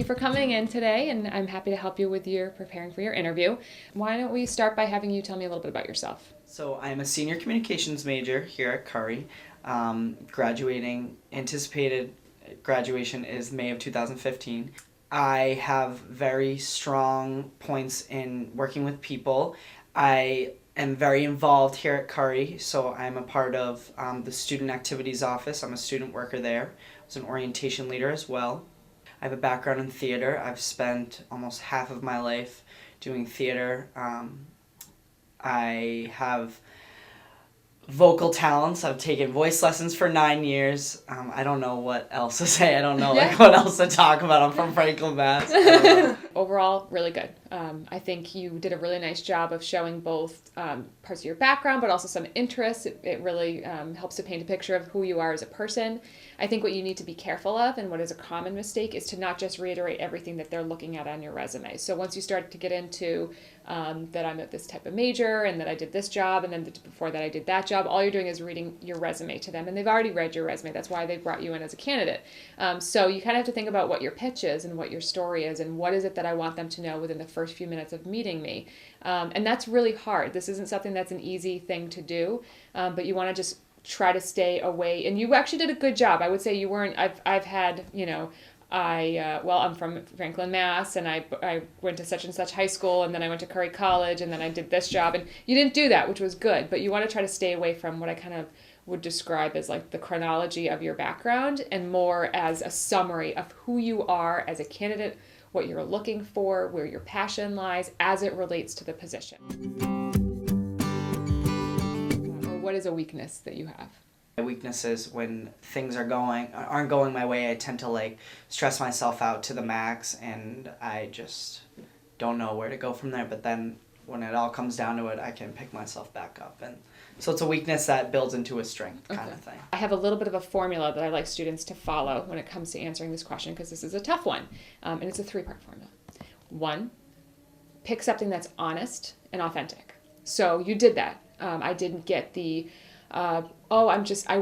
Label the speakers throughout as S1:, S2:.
S1: for coming in today, and I'm happy to help you with your preparing for your interview. Why don't we start by having you tell me a little bit about yourself?
S2: So I'm a senior communications major here at Curry. Anticipated graduation is May of 2015. I have very strong points in working with people. I am very involved here at Curry, so I'm a part of the student activities office. I'm a student worker there. I was an orientation leader as well. I have a background in theater. I've spent almost half of my life doing theater. I have vocal talents. I've taken voice lessons for 9 years. I don't know what else to say. I don't know what else to talk about. I'm from Franklin, Mass.
S1: Overall, really good. I think you did a really nice job of showing both parts of your background, but also some interests. It really helps to paint a picture of who you are as a person. I think what you need to be careful of, and what is a common mistake, is to not just reiterate everything that they're looking at on your resume. So once you start to get into that I'm at this type of major, and that I did this job, and then before that I did that job, all you're doing is reading your resume to them, and they've already read your resume. That's why they brought you in as a candidate. So you kind of have to think about what your pitch is and what your story is, and what is it that I want them to know within the first few minutes of meeting me. And that's really hard. This isn't something that's an easy thing to do, but you want to just try to stay away. And you actually did a good job. I would say you weren't, I've had, I'm from Franklin, Mass, and I went to such and such high school, and then I went to Curry College, and then I did this job, and you didn't do that, which was good, but you want to try to stay away from what I kind of would describe as like the chronology of your background, and more as a summary of who you are as a candidate, what you're looking for, where your passion lies as it relates to the position. Or what is a weakness that you have?
S2: My weakness is when things aren't going my way, I tend to stress myself out to the max, and I just don't know where to go from there. But then when it all comes down to it, I can pick myself back up. And so it's a weakness that builds into a strength kind of thing.
S1: I have a little bit of a formula that I like students to follow when it comes to answering this question, because this is a tough one. And it's a 3-part formula. 1, pick something that's honest and authentic. So you did that. I didn't get the, I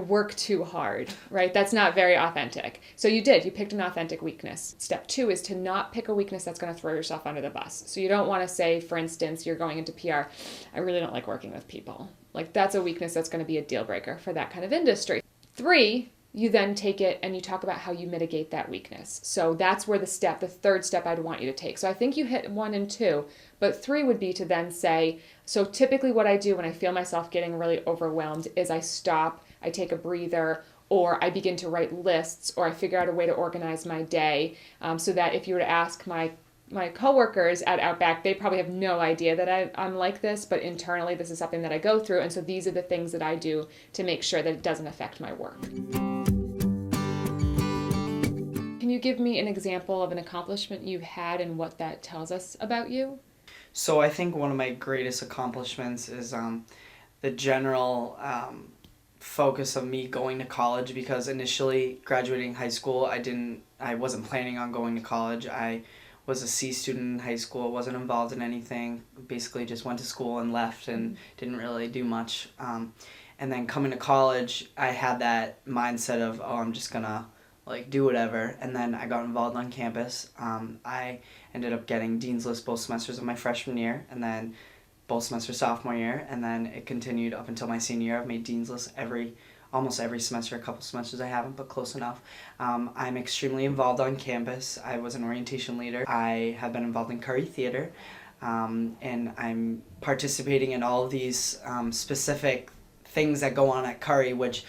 S1: work too hard, right? That's not very authentic. So you picked an authentic weakness. Step 2 is to not pick a weakness that's going to throw yourself under the bus. So you don't want to say, for instance, you're going into PR, I really don't like working with people. That's a weakness that's going to be a deal breaker for that kind of industry. 3, you then take it and you talk about how you mitigate that weakness. So that's where the 3rd step I'd want you to take. So I think you hit 1 and 2, but 3 would be to then say, so typically what I do when I feel myself getting really overwhelmed is I stop, I take a breather, or I begin to write lists, or I figure out a way to organize my day, so that if you were to ask my coworkers at Outback, they probably have no idea that I'm like this, but internally this is something that I go through, and so these are the things that I do to make sure that it doesn't affect my work. Can you give me an example of an accomplishment you've had and what that tells us about you?
S2: So I think one of my greatest accomplishments is the general focus of me going to college, because initially graduating high school, I wasn't planning on going to college. I was a C student in high school, wasn't involved in anything, basically just went to school and left and didn't really do much. And then coming to college, I had that mindset of, I'm just gonna do whatever. And then I got involved on campus. I ended up getting Dean's List both semesters of my freshman year, and then both semesters sophomore year, and then it continued up until my senior year. I've made Dean's List almost every semester. A couple semesters I haven't, but close enough. I'm extremely involved on campus. I was an orientation leader. I have been involved in Curry Theater, and I'm participating in all of these specific things that go on at Curry, which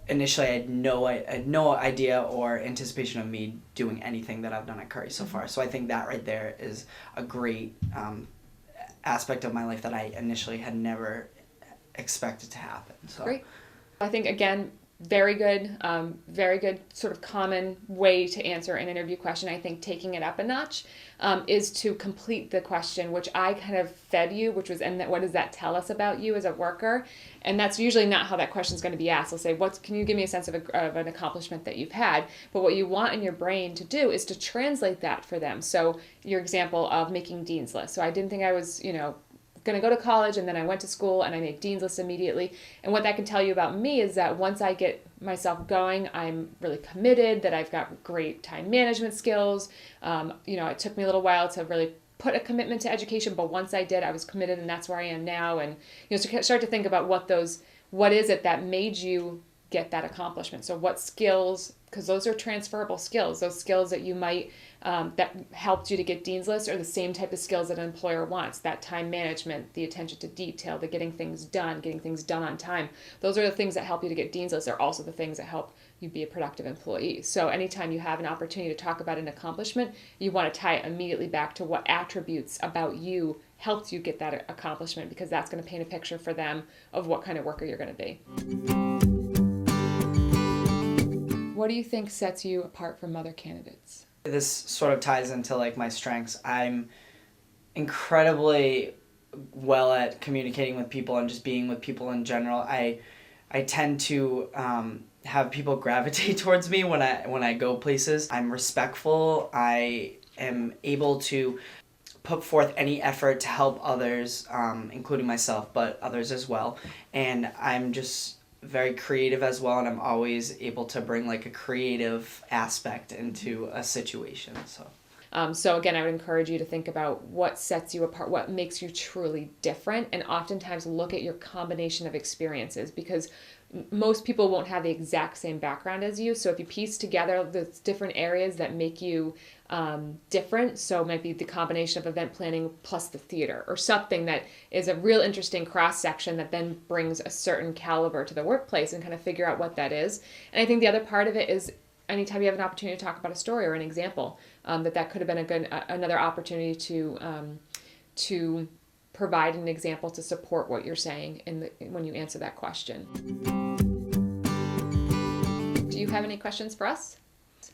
S2: initially I had no idea or anticipation of me doing anything that I've done at Curry so far. So I think that right there is a great aspect of my life that I initially had never expected to happen. So.
S1: Great. I think, again, very good sort of common way to answer an interview question. I think taking it up a notch is to complete the question, which I kind of fed you, which was, and what does that tell us about you as a worker? And that's usually not how that question is going to be asked. They'll say, can you give me a sense of an accomplishment that you've had? But what you want in your brain to do is to translate that for them. So your example of making Dean's List. So I didn't think I was, going to go to college, and then I went to school and I made Dean's List immediately. And what that can tell you about me is that once I get myself going, I'm really committed, that I've got great time management skills. It took me a little while to really put a commitment to education, but once I did, I was committed, and that's where I am now. And to start to think about what is it that made you get that accomplishment. So what skills, because those are transferable skills, those skills that you might, that helped you to get Dean's List are the same type of skills that an employer wants. That time management, the attention to detail, the getting things done on time. Those are the things that help you to get Dean's List. They're also the things that help you be a productive employee. So anytime you have an opportunity to talk about an accomplishment, you want to tie it immediately back to what attributes about you helped you get that accomplishment, because that's going to paint a picture for them of what kind of worker you're going to be. What do you think sets you apart from other candidates?
S2: This sort of ties into like my strengths. I'm incredibly well at communicating with people and just being with people in general. I tend to have people gravitate towards me when I go places. I'm respectful. I am able to put forth any effort to help others, including myself, but others as well. And I'm just very creative as well, and I'm always able to bring like a creative aspect into a situation.
S1: So again, I would encourage you to think about what sets you apart, what makes you truly different, and oftentimes look at your combination of experiences, because most people won't have the exact same background as you. So if you piece together the different areas that make you different, so it might be the combination of event planning plus the theater, or something that is a real interesting cross section that then brings a certain caliber to the workplace, and kind of figure out what that is. And I think the other part of it is anytime you have an opportunity to talk about a story or an example, that could have been another opportunity to provide an example to support what you're saying when you answer that question. Do you have any questions for us?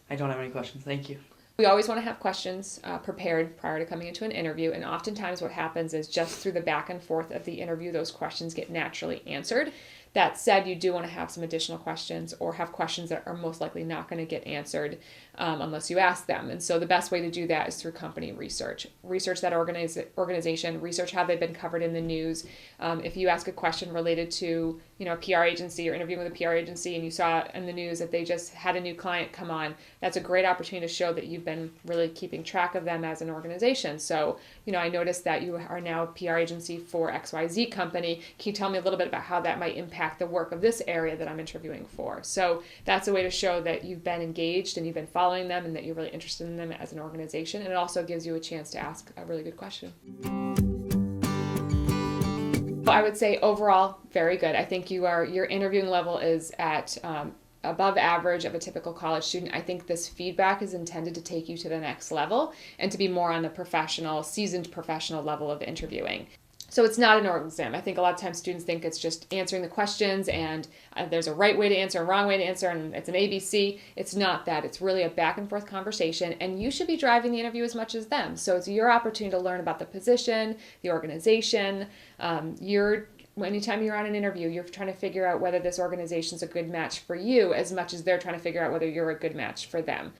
S2: I don't have any questions. Thank you.
S1: We always want to have questions prepared prior to coming into an interview, and oftentimes what happens is just through the back and forth of the interview, those questions get naturally answered. That said, you do want to have some additional questions, or have questions that are most likely not going to get answered unless you ask them. And so the best way to do that is through company research. Research that organization, research how they've been covered in the news. If you ask a question related to a PR agency, or interviewing with a PR agency, and you saw in the news that they just had a new client come on, that's a great opportunity to show that you've been really keeping track of them as an organization. So, I noticed that you are now a PR agency for XYZ company. Can you tell me a little bit about how that might impact the work of this area that I'm interviewing for? So that's a way to show that you've been engaged and you've been following them, and that you're really interested in them as an organization. And it also gives you a chance to ask a really good question. I would say overall, very good. I think your interviewing level is at above average of a typical college student. I think this feedback is intended to take you to the next level and to be more on the seasoned professional level of interviewing. So it's not an oral exam. I think a lot of times students think it's just answering the questions, and there's a right way to answer, a wrong way to answer, and it's an ABC. It's not that. It's really a back and forth conversation, and you should be driving the interview as much as them. So it's your opportunity to learn about the position, the organization. Anytime you're on an interview, you're trying to figure out whether this organization is a good match for you as much as they're trying to figure out whether you're a good match for them.